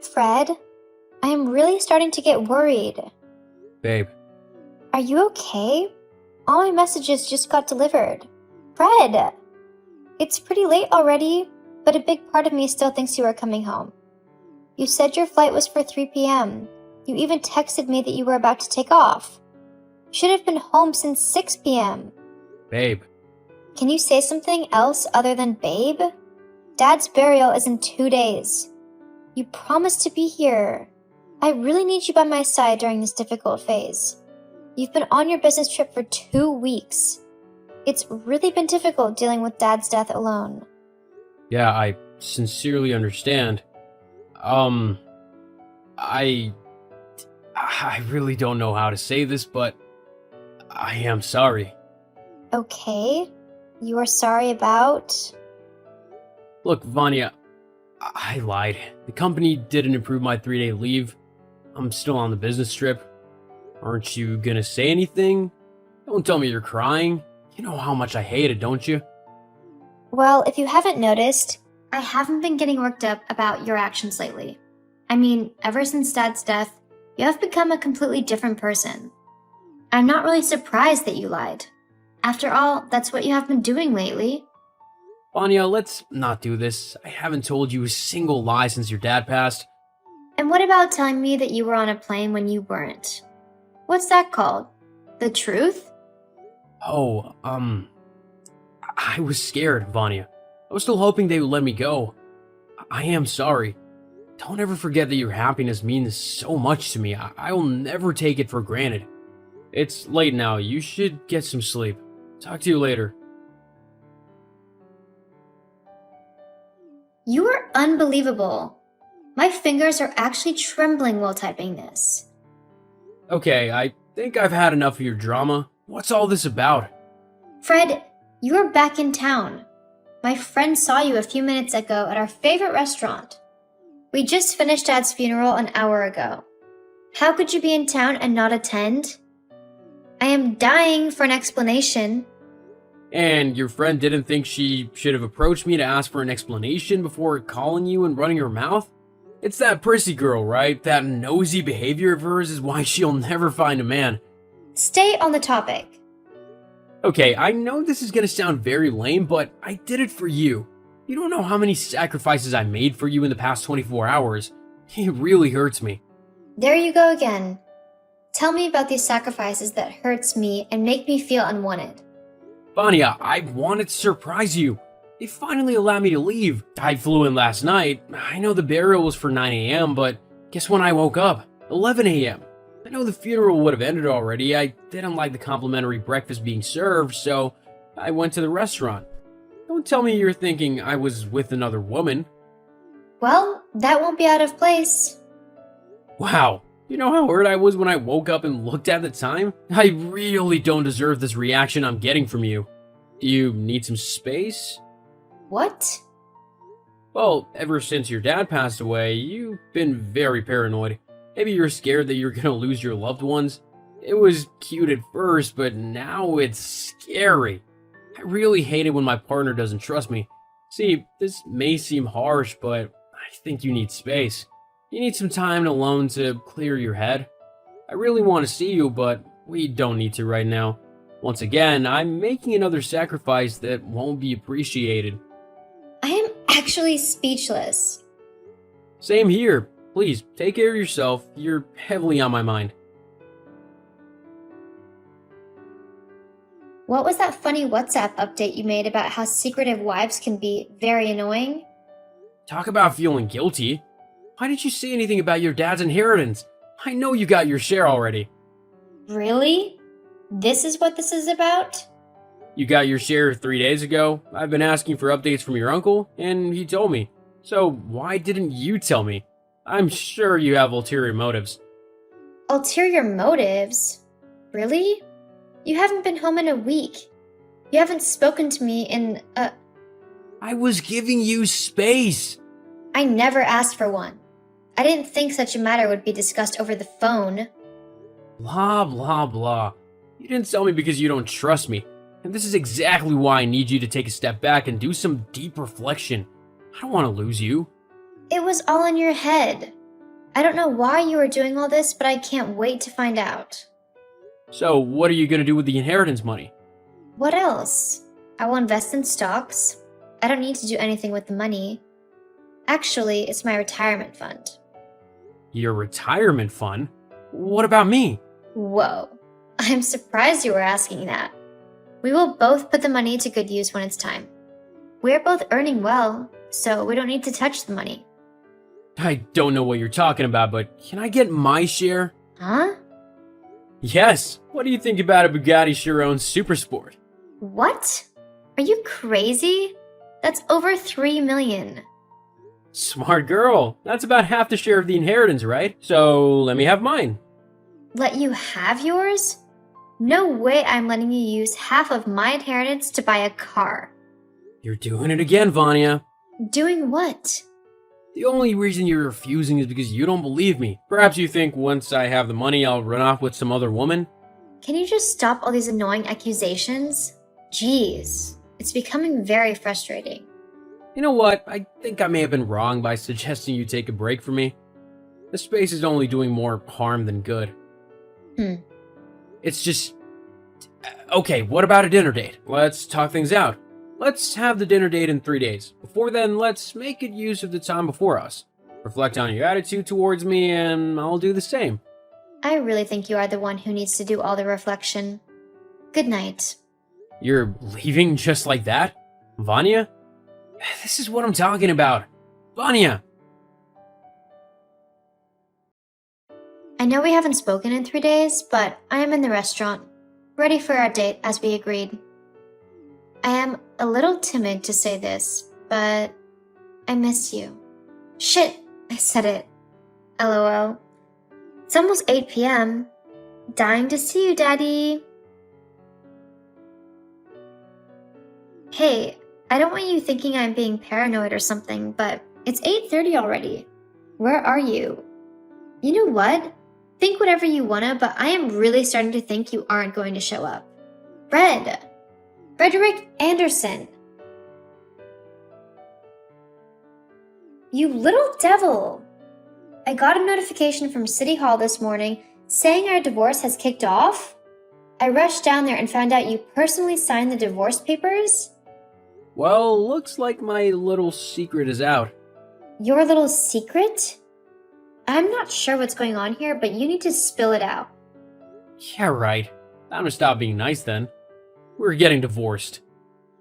Fred, I am really starting to get worried. Babe, Are you okay? All my messages just got delivered. Fred! It's pretty late already, but a big part of me still thinks you are coming home. You said your flight was for 3 p.m. You even texted me that you were about to take off. You should have been home since 6 p.m. babe, Can you say something else other than babe? Dad's burial is in 2 days. You promised to be here. I really need you by my side during this difficult phase. You've been on your business trip for 2 weeks. It's really been difficult dealing with Dad's death alone. yeah, I sincerely understand. I really don't know how to say this, but I am sorry. Okay, you are sorry about... Look, Vanya, I lied. The company didn't approve my 3-day leave. I'm still on the business trip. Aren't you gonna say anything? Don't tell me you're crying. You know how much I hate it, don't you? Well, if you haven't noticed, I haven't been getting worked up about your actions lately. I mean, ever since Dad's death, you have become a completely different person. I'm not really surprised that you lied. After all, that's what you have been doing lately. Vanya, let's not do this. I haven't told you a single lie since your dad passed. And what about telling me that you were on a plane when you weren't? What's that called? The truth? Oh, I was scared, Vanya. I was still hoping they would let me go. I am sorry. Don't ever forget that your happiness means so much to me. I will never take it for granted. It's late now. You should get some sleep. Talk to you later. You are unbelievable. My fingers are actually trembling while typing this. Okay, I think I've had enough of your drama. What's all this about? Fred, you are back in town. My friend saw you a few minutes ago at our favorite restaurant. We just finished Dad's funeral an hour ago. How could you be in town and not attend? I am dying for an explanation. And your friend didn't think she should have approached me to ask for an explanation before calling you and running her mouth? It's that prissy girl, right? That nosy behavior of hers is why she'll never find a man. Stay on the topic. Okay, I know this is gonna sound very lame, but I did it for you. You don't know how many sacrifices I made for you in the past 24 hours. It really hurts me. There you go again. Tell me about these sacrifices that hurts me and make me feel unwanted. Vanya, I wanted to surprise you. They finally allowed me to leave. I flew in last night. I know the burial was for 9 a.m., but guess when I woke up? 11 a.m. I know the funeral would have ended already. I didn't like the complimentary breakfast being served, so I went to the restaurant. Don't tell me you're thinking I was with another woman. Well, that won't be out of place. Wow, you know how hurt I was when I woke up and looked at the time? I really don't deserve this reaction I'm getting from you. Do you need some space? What? Well, ever since your dad passed away, you've been very paranoid. Maybe you're scared that you're gonna lose your loved ones. It was cute at first, but now it's scary. I really hate it when my partner doesn't trust me. See, this may seem harsh, but I think you need space. You need some time alone to clear your head. I really want to see you, but we don't need to right now. Once again, I'm making another sacrifice that won't be appreciated. I am actually speechless. Same here. Please, take care of yourself. You're heavily on my mind. What was that funny WhatsApp update you made about how secretive wives can be very annoying? Talk about feeling guilty. Why didn't you say anything about your dad's inheritance? I know you got your share already. Really? This is what this is about? You got your share 3 days ago. I've been asking for updates from your uncle, and he told me. So why didn't you tell me? I'm sure you have ulterior motives. Ulterior motives? Really? You haven't been home in a week. You haven't spoken to me in I was giving you space. I never asked for one. I didn't think such a matter would be discussed over the phone. Blah, blah, blah. You didn't tell me because you don't trust me. And this is exactly why I need you to take a step back and do some deep reflection. I don't want to lose you. It was all in your head. I don't know why you are doing all this, but I can't wait to find out. So, what are you gonna do with the inheritance money? What else? I will invest in stocks. I don't need to do anything with the money. Actually, it's my retirement fund. Your retirement fund? What about me? Whoa. I'm surprised you were asking that. We will both put the money to good use when it's time. We're both earning well, so we don't need to touch the money. I don't know what you're talking about, but can I get my share? Huh? Yes. What do you think about a Bugatti Chiron Super Sport? What? Are you crazy? That's over 3 million. Smart girl. That's about half the share of the inheritance, right? So let me have mine. Let you have yours? No way I'm letting you use half of my inheritance to buy a car. You're doing it again, Vanya. Doing what? The only reason you're refusing is because you don't believe me. Perhaps you think once I have the money, I'll run off with some other woman? Can you just stop all these annoying accusations? Jeez, it's becoming very frustrating. You know what? I think I may have been wrong by suggesting you take a break from me. The space is only doing more harm than good. It's just... Okay, what about a dinner date? Let's talk things out. Let's have the dinner date in 3 days. Before then, let's make good use of the time before us. Reflect on your attitude towards me, and I'll do the same. I really think you are the one who needs to do all the reflection. Good night. You're leaving just like that? Vanya? This is what I'm talking about. Vanya! I know we haven't spoken in 3 days, but I am in the restaurant, ready for our date as we agreed. I am a little timid to say this, but I miss you. Shit, I said it. LOL. It's almost 8 p.m. Dying to see you, Daddy. Hey, I don't want you thinking I'm being paranoid or something, but it's 8:30 already. Where are you? You know what? Think whatever you wanna, but I am really starting to think you aren't going to show up. Frederick Anderson. You little devil! I got a notification from City Hall this morning saying our divorce has kicked off. I rushed down there and found out you personally signed the divorce papers. Well, looks like my little secret is out. Your little secret? I'm not sure what's going on here, but you need to spill it out. Yeah, right. Time to stop being nice then. We're getting divorced.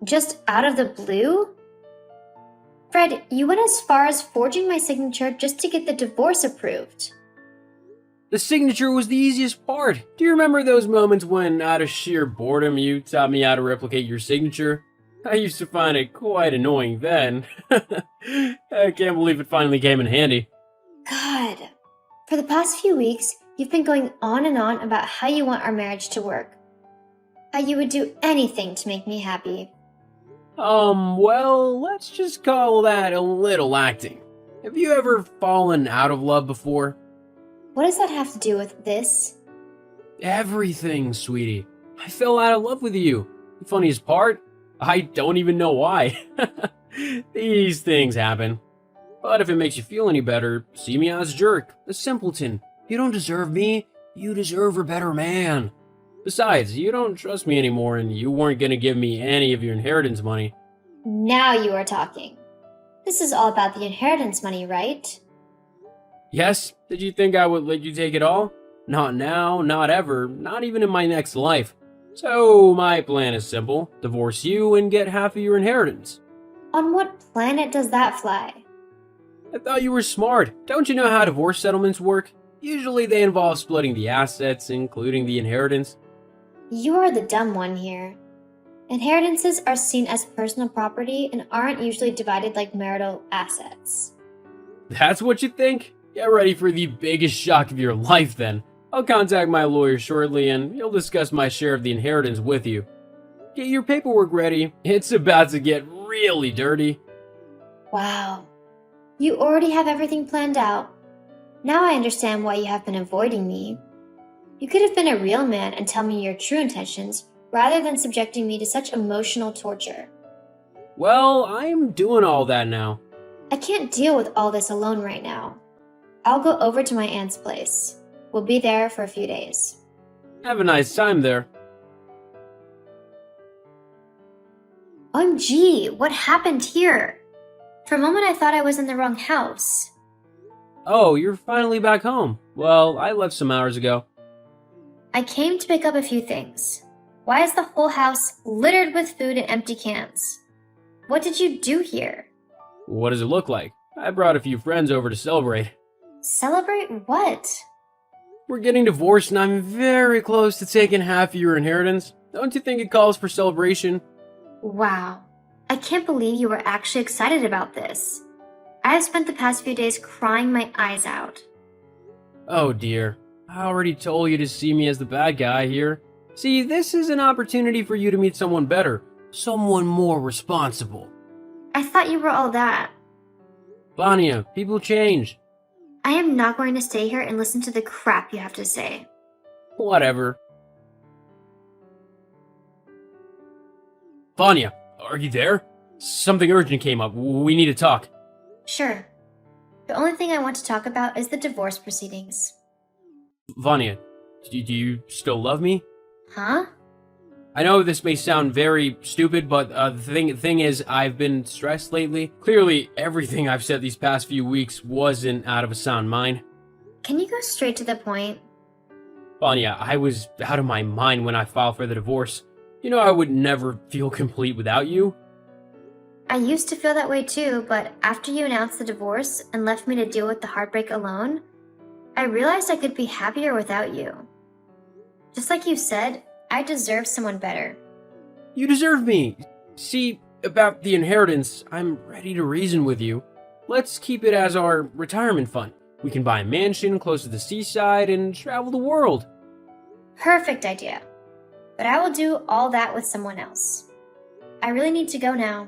Just out of the blue? Fred, you went as far as forging my signature just to get the divorce approved. The signature was the easiest part. Do you remember those moments when, out of sheer boredom, you taught me how to replicate your signature? I used to find it quite annoying then. I can't believe it finally came in handy. God, for the past few weeks, you've been going on and on about how you want our marriage to work. How you would do anything to make me happy. Well, let's just call that a little acting. Have you ever fallen out of love before? What does that have to do with this? Everything, sweetie. I fell out of love with you. The funniest part? I don't even know why. These things happen. But if it makes you feel any better, see me as a jerk, a simpleton. You don't deserve me. You deserve a better man. Besides, you don't trust me anymore, and you weren't gonna give me any of your inheritance money. Now you are talking. This is all about the inheritance money, right? Yes? Did you think I would let you take it all? Not now, not ever, not even in my next life. So, my plan is simple. Divorce you and get half of your inheritance. On what planet does that fly? I thought you were smart. Don't you know how divorce settlements work? Usually they involve splitting the assets, including the inheritance. You are the dumb one here. Inheritances are seen as personal property and aren't usually divided like marital assets. That's what you think? Get ready for the biggest shock of your life then. I'll contact my lawyer shortly and he'll discuss my share of the inheritance with you. Get your paperwork ready. It's about to get really dirty. Wow. You already have everything planned out. Now I understand why you have been avoiding me. You could have been a real man and tell me your true intentions, rather than subjecting me to such emotional torture. Well, I'm doing all that now. I can't deal with all this alone right now. I'll go over to my aunt's place. We'll be there for a few days. Have a nice time there. OMG, what happened here? For a moment I thought I was in the wrong house. Oh, you're finally back home. Well, I left some hours ago. I came to pick up a few things. Why is the whole house littered with food and empty cans? What did you do here? What does it look like? I brought a few friends over to celebrate. Celebrate what? We're getting divorced and I'm very close to taking half of your inheritance. Don't you think it calls for celebration? Wow, I can't believe you were actually excited about this. I have spent the past few days crying my eyes out. Oh dear, I already told you to see me as the bad guy here. See, this is an opportunity for you to meet someone better, someone more responsible. I thought you were all that. Vanya, people change. I am not going to stay here and listen to the crap you have to say. Whatever. Vanya, are you there? Something urgent came up. We need to talk. Sure. The only thing I want to talk about is the divorce proceedings. Vanya, do you still love me? Huh? I know this may sound very stupid, but the thing is, I've been stressed lately. Clearly, everything I've said these past few weeks wasn't out of a sound mind. Can you go straight to the point? Vanya, I was out of my mind when I filed for the divorce. You know I would never feel complete without you. I used to feel that way too, but after you announced the divorce and left me to deal with the heartbreak alone, I realized I could be happier without you. Just like you said, I deserve someone better. You deserve me. See, about the inheritance, I'm ready to reason with you. Let's keep it as our retirement fund. We can buy a mansion close to the seaside and travel the world. Perfect idea. But I will do all that with someone else. I really need to go now.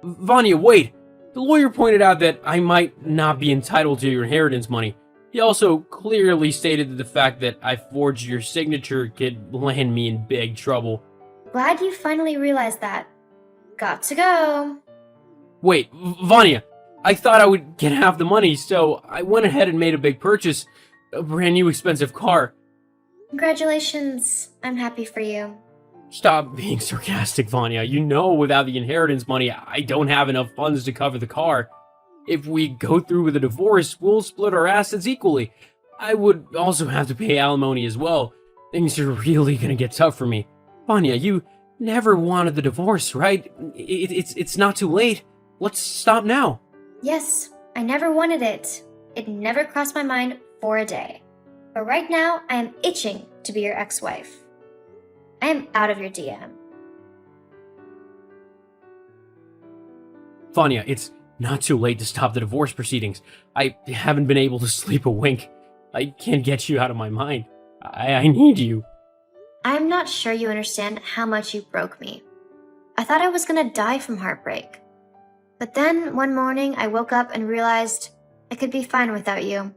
Vanya, wait! The lawyer pointed out that I might not be entitled to your inheritance money. He also clearly stated that the fact that I forged your signature could land me in big trouble. Glad you finally realized that. Got to go. Wait, Vanya! I thought I would get half the money, so I went ahead and made a big purchase. A brand new expensive car. Congratulations. I'm happy for you. Stop being sarcastic, Vanya. You know without the inheritance money, I don't have enough funds to cover the car. If we go through with a divorce, we'll split our assets equally. I would also have to pay alimony as well. Things are really gonna get tough for me. Vanya, you never wanted the divorce, right? It's not too late. Let's stop now. Yes, I never wanted it. It never crossed my mind for a day. But right now, I am itching to be your ex-wife. I am out of your DM. Vanya, it's not too late to stop the divorce proceedings. I haven't been able to sleep a wink. I can't get you out of my mind. I need you. I am not sure you understand how much you broke me. I thought I was gonna die from heartbreak. But then, one morning, I woke up and realized I could be fine without you.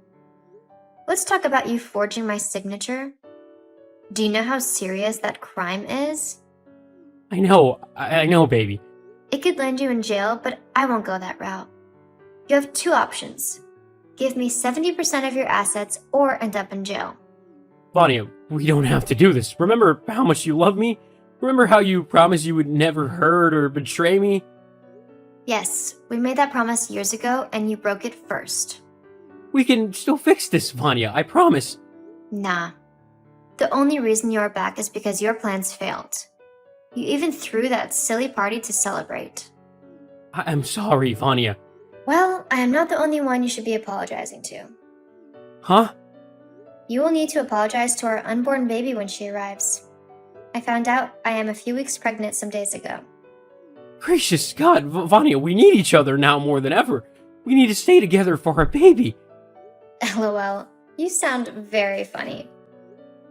Let's talk about you forging my signature. Do you know how serious that crime is? I know, baby. It could land you in jail, but I won't go that route. You have two options. Give me 70% of your assets or end up in jail. Vanya, we don't have to do this. Remember how much you love me? Remember how you promised you would never hurt or betray me? Yes, we made that promise years ago and you broke it first. We can still fix this, Vanya, I promise. Nah. The only reason you're back is because your plans failed. You even threw that silly party to celebrate. I'm sorry, Vanya. Well, I am not the only one you should be apologizing to. Huh? You will need to apologize to our unborn baby when she arrives. I found out I am a few weeks pregnant some days ago. Gracious God, Vanya, we need each other now more than ever. We need to stay together for our baby. LOL, you sound very funny.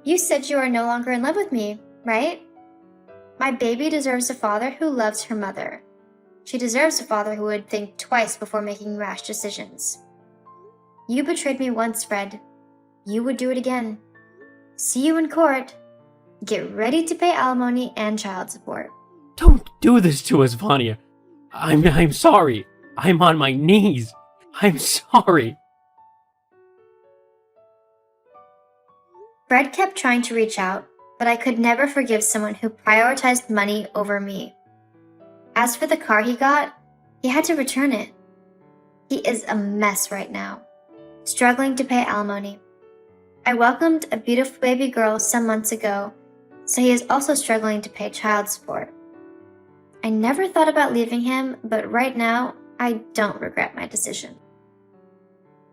You said you are no longer in love with me, right? My baby deserves a father who loves her mother. She deserves a father who would think twice before making rash decisions. You betrayed me once, Fred. You would do it again. See you in court. Get ready to pay alimony and child support. Don't do this to us, Vanya. I'm sorry. I'm on my knees. I'm sorry. Fred kept trying to reach out, but I could never forgive someone who prioritized money over me. As for the car he got, he had to return it. He is a mess right now, struggling to pay alimony. I welcomed a beautiful baby girl some months ago, so he is also struggling to pay child support. I never thought about leaving him, but right now, I don't regret my decision.